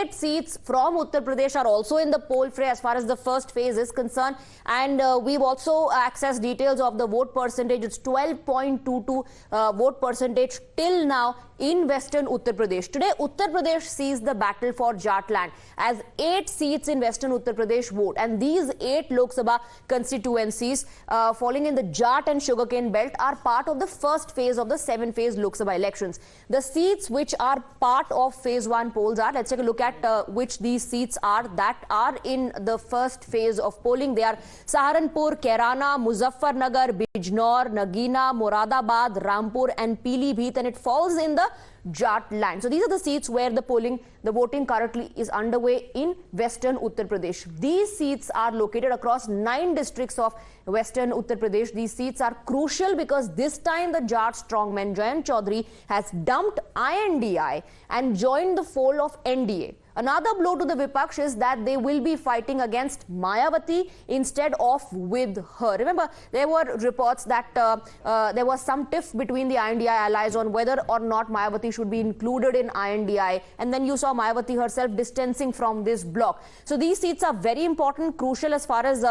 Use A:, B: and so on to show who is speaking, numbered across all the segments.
A: 8 seats from Uttar Pradesh are also in the poll fray as far as the first phase is concerned. And we've also accessed details of the vote percentage. It's 12.22 vote percentage till now in western Uttar Pradesh. Today, Uttar Pradesh sees the battle for Jatland as 8 seats in western Uttar Pradesh vote. And these 8 Lok Sabha constituencies falling in the Jat and sugarcane belt are part of the first phase of the 7-phase Lok Sabha elections. The seats which are part of phase 1 polls are, let's take a look at which these seats are that are in the first phase of polling. They are Saharanpur, Kairana, Muzaffarnagar, Bijnor, Nagina, Moradabad, Rampur and Pilibhit, and it falls in the Jat land. So these are the seats where the voting currently is underway in western Uttar Pradesh. These seats are located across 9 districts of western Uttar Pradesh. These seats are crucial because this time the Jat strongman Jayant Chaudhary has dumped INDI and joined the fold of NDA. Another blow to the Vipaksh is that they will be fighting against Mayawati instead of with her. Remember, there were reports that there was some tiff between the INDI allies on whether or not Mayawati should be included in INDI. And then you saw Mayawati herself distancing from this bloc. So these seats are very important, crucial as far as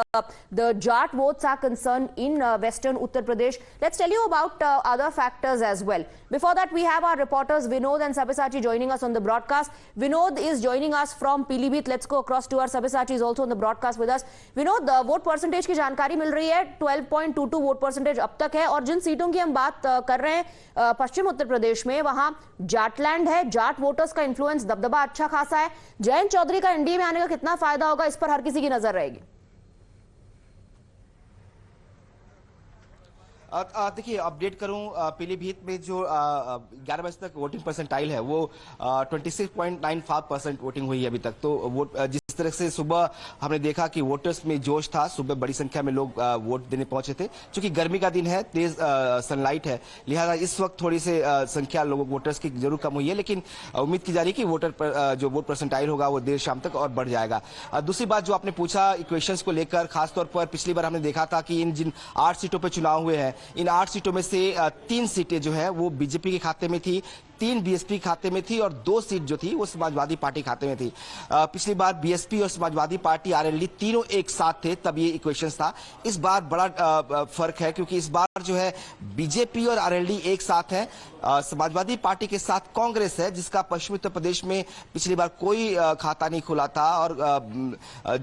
A: the Jat votes are concerned in western Uttar Pradesh. Let's tell you about other factors as well. Before that, we have our reporters Vinod and Sabyasachi joining us on the broadcast. Vinod is joining us from Pilibhit. Let's go across to our Sabyasachi is also on the broadcast with us. Vinod, the vote percentage की जानकारी मिल रही है 12.22 vote percentage अब तक है और जिन सीटों की हम बात कर रहे हैं पश्चिम उत्तर प्रदेश में वहां जाटलैंड है, जाट वोटर्स का इन्फ्लुएंस दबदबा अच्छा खासा है। जयंत चौधरी का एनडीए में आने का कितना फायदा होगा इस पर हर किसी की नजर रहेगी।
B: देखिए अपडेट करूं पीलीभीत में जो 11 बजे तक वोटिंग परसेंटाइल है वो 26.95% वोटिंग हुई है अभी तक। तो वोट जिस तरह से सुबह हमने देखा कि वोटर्स में जोश था, सुबह बड़ी संख्या में लोग वोट देने पहुंचे थे। क्योंकि गर्मी का दिन है, तेज सनलाइट है, लिहाजा इस वक्त थोड़ी से संख्या लोगों वोटर्स की जरूर कम हुई है, लेकिन उम्मीद की जा रही है कि जो वोट परसेंटाइल होगा वो देर शाम तक और बढ़ जाएगा। दूसरी बात जो आपने पूछा इक्वेशंस को लेकर, खासतौर पर पिछली बार हमने देखा था कि इन जिन 8 सीटों पर चुनाव हुए हैं, इन 8 सीटों में से 3 सीटें जो है वो बीजेपी के खाते में थी, 3 बीएसपी खाते में थी और 2 सीट जो थी वो समाजवादी पार्टी खाते में थी। पिछली बार बीएसपी और समाजवादी पार्टी आरएलडी तीनों एक साथ थे, तब ये इक्वेशंस था। इस बार बड़ा फर्क है क्योंकि इस बार जो है बीजेपी और आरएलडी एक साथ है, समाजवादी पार्टी के साथ कांग्रेस है जिसका पश्चिमी उत्तर प्रदेश में पिछली बार कोई खाता नहीं खुला था। और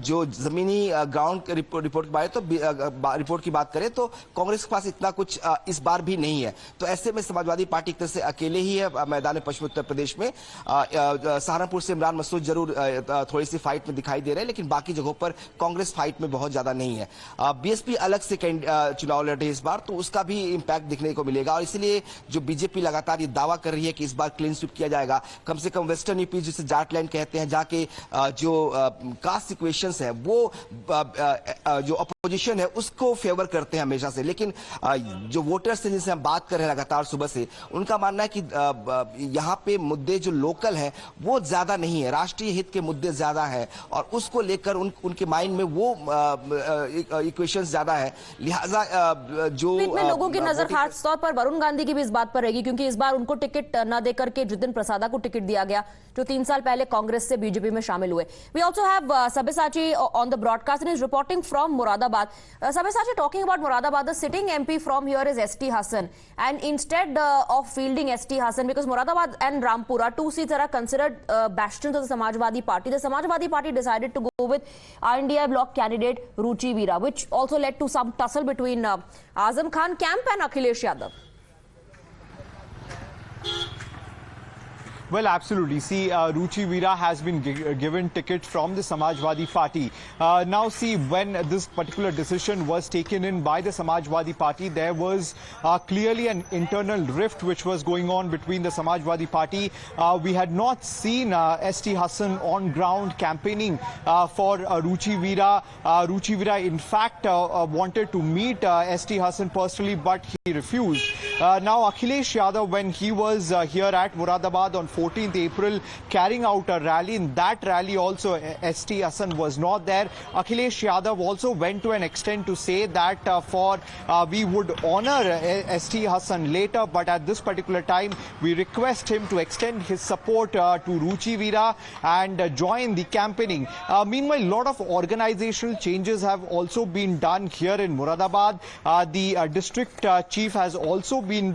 B: जो जमीनी ग्राउंड रिपोर्ट की बात करें तो कांग्रेस के पास इतना कुछ इस बार भी नहीं है। तो ऐसे में समाजवादी पार्टी एक तरह से अकेले ही है मैदान पश्चिमी उत्तर प्रदेश में। सहारनपुर से इमरान मसूद जरूर थोड़ी सी फाइट में दिखाई दे रहे हैं, लेकिन बाकी जगहों पर कांग्रेस फाइट में बहुत ज्यादा नहीं है। बीएसपी अलग से चुनाव लड़ रही है इस बार, तो उसका भी इंपैक्ट दिखने को मिलेगा। और इसलिए जो बीजेपी लगातार ये दावा कर रही है कि इस बार क्लीन स्वीप किया जाएगा, कम से कम वेस्टर्न यूपी जिसे जाटलैंड कहते हैं, जाके जो कास्ट इक्वेशंस है वो जो अपोजिशन है उसको फेवर करते हैं हमेशा से। लेकिन जो वोटर्स हैं जिनसे हम बात कर रहे हैं लगातार सुबह से, उनका मानना है कि यहाँ पे मुद्दे जो लोकल है वो ज्यादा नहीं है, राष्ट्रीय हित के मुद्दे ज्यादा है और उसको लेकर उनके माइंड में वो इक्वेशंस ज्यादा है। लिहाजा जो
A: लोगों की नजर खास तौर पर वरुण गांधी की भी इस बात पर रहेगी क्योंकि इस बार उनको टिकट न देकर के जितिन प्रसादा को टिकट दिया गया जो 3 साल पहले कांग्रेस से बीजेपी में शामिल हुए। We also have Sabyasachi on the broadcast and is reporting from Moradabad. Sabyasachi, talking about Moradabad, the sitting MP from here is ST Hassan, and instead of fielding ST Hassan, because Moradabad and Rampur are 2 seats that are considered bastions of the Samajwadi Party, the Samajwadi Party decided to go with INDI bloc candidate Ruchi Veera, which also led to some tussle between Azam Khan camp and Akhilesh Yadav.
C: Well, absolutely. See, Ruchi Veera has been given ticket from the Samajwadi Party. Now, see, when this particular decision was taken in by the Samajwadi Party, there was clearly an internal rift which was going on between the Samajwadi Party. We had not seen ST Hassan on ground campaigning for Ruchi Veera. Ruchi Veera, in fact, wanted to meet ST Hassan personally, but he refused. Now, Akhilesh Yadav, when he was here at Moradabad on 14th April, carrying out a rally, in that rally also ST Hassan was not there. Akhilesh Yadav also went to an extent to say that we would honor ST Hassan later, but at this particular time, we request him to extend his support to Ruchi Veera and join the campaigning. Meanwhile, a lot of organizational changes have also been done here in Moradabad. The district chief has also been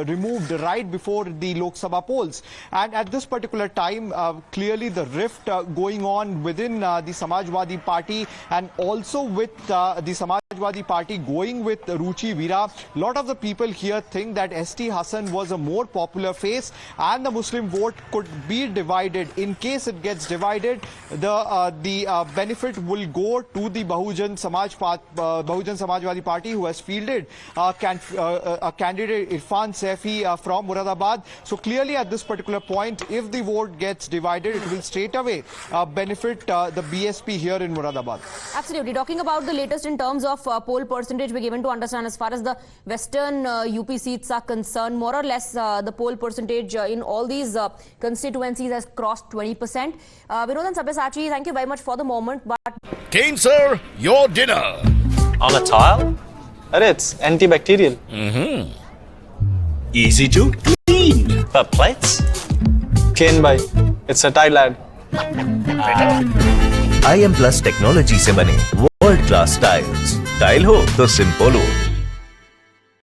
C: removed right before the Lok Sabha polls. And at this particular time, clearly the rift going on within the Samajwadi Party and also with the Samajwadi Party going with Ruchi Veera. A lot of the people here think that ST Hassan was a more popular face and the Muslim vote could be divided. In case it gets divided, the benefit will go to the Bahujan Samajwadi Party, who has fielded a candidate Irfan Saifi from Moradabad. So clearly at this particular point, if the vote gets divided, it will straight away benefit the BSP here in Moradabad.
A: Absolutely. Talking about the latest in terms of poll percentage, we're given to understand as far as the western UP seats are concerned, more or less the poll percentage in all these constituencies has crossed 20%. Vinod and Sabyasachi, thank you very much for the moment. But
D: Kane sir, your dinner.
E: On a tile? It's antibacterial.
D: Easy to clean.
E: But plates? Kane bhai, it's a tile lad.
F: IM Plus technology से बने world class tiles, tile हो तो simple हो.